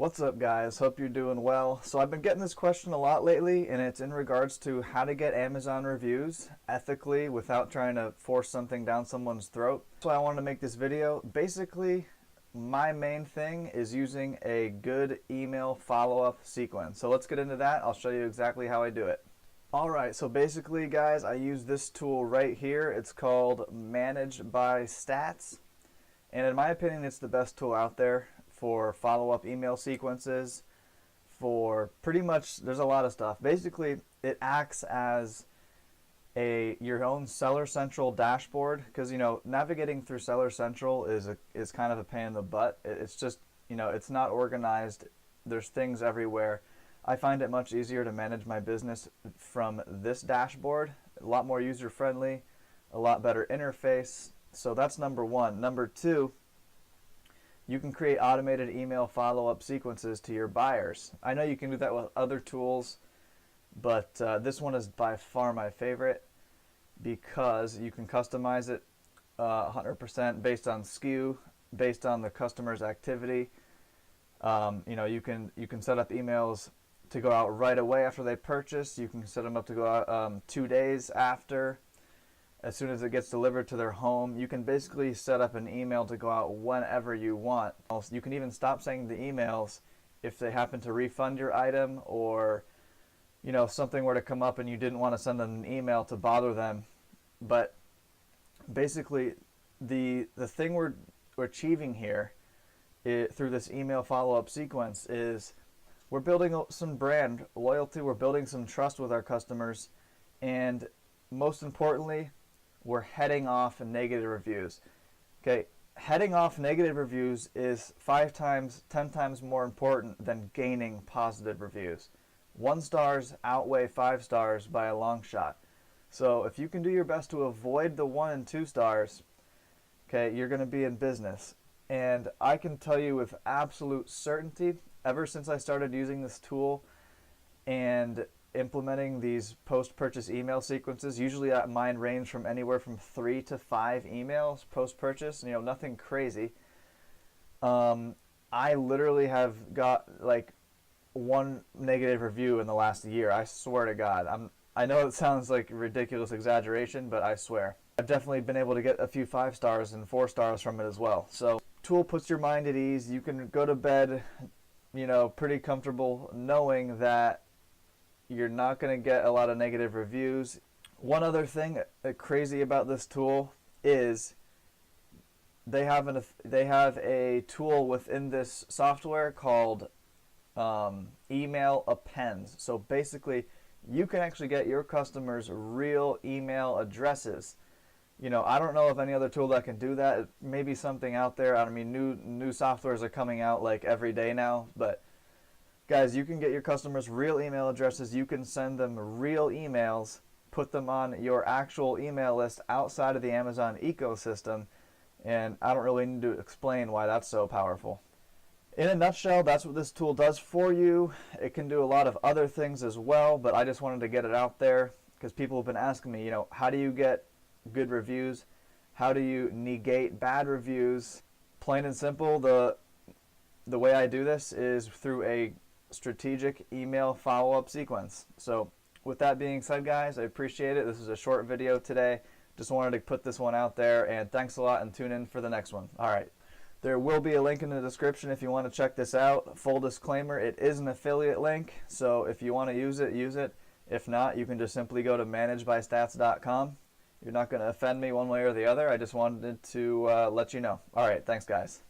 What's up, guys? Hope you're doing well. So I've been getting this question a lot lately, and it's in regards to how to get Amazon reviews ethically without trying to force something down someone's throat. So I wanted to make this video. Basically, my main thing is using a good email follow-up sequence. So let's get into that. I'll show you exactly how I do it. Alright, so basically, guys, I use this tool right here. It's called Manage by Stats. And in my opinion, it's the best tool out there for follow-up email sequences, for pretty much, there's a lot of stuff. Basically, it acts as your own Seller Central dashboard, because navigating through Seller Central is kind of a pain in the butt. It's just, it's not organized. There's things everywhere. I find it much easier to manage my business from this dashboard. A lot more user-friendly, a lot better interface. So that's number one. Number two, you can create automated email follow-up sequences to your buyers. I know you can do that with other tools, but this one is by far my favorite because you can customize it 100% based on SKU, based on the customer's activity. You can set up emails to go out right away after they purchase. You can set them up to go out 2 days after. As soon as it gets delivered to their home, you can basically set up an email to go out whenever you want. You can even stop sending the emails if they happen to refund your item, or something were to come up and you didn't want to send them an email to bother them. But basically, the thing we're achieving here through this email follow-up sequence is we're building some brand loyalty, we're building some trust with our customers, and most importantly, we're heading off negative reviews. Okay, heading off negative reviews is 5 times, 10 times more important than gaining positive reviews. 1 stars outweigh 5 stars by a long shot. So if you can do your best to avoid the 1 and 2 stars, okay, you're going to be in business. And I can tell you with absolute certainty, ever since I started using this tool and implementing these post-purchase email sequences, usually mine range from anywhere from 3 to 5 emails post-purchase, nothing crazy. I literally have got like 1 negative review in the last year. I swear to God. I know it sounds like a ridiculous exaggeration, but I swear. I've definitely been able to get a few 5 stars and 4 stars from it as well. So, tool puts your mind at ease. You can go to bed, pretty comfortable knowing that you're not going to get a lot of negative reviews. One other thing crazy about this tool is they have a tool within this software called email appends. So basically, you can actually get your customers real email addresses. I don't know of any other tool that can do that. Maybe something out there. I mean, new softwares are coming out like every day now, but guys, you can get your customers real email addresses. You can send them real emails, put them on your actual email list outside of the Amazon ecosystem, and I don't really need to explain why that's so powerful. In a nutshell, that's what this tool does for you. It can do a lot of other things as well, but I just wanted to get it out there because people have been asking me, how do you get good reviews? How do you negate bad reviews? Plain and simple, the way I do this is through a strategic email follow-up sequence. So with that being said, guys, I appreciate it. This is a short video today. Just wanted to put this one out there, and thanks a lot, and tune in for the next one. All right. There will be a link in the description if you want to check this out. Full disclaimer, it is an affiliate link, so if you want to use it, use it. If not, you can just simply go to managebystats.com. You're not going to offend me one way or the other. I just wanted to let you know. All right. Thanks, guys.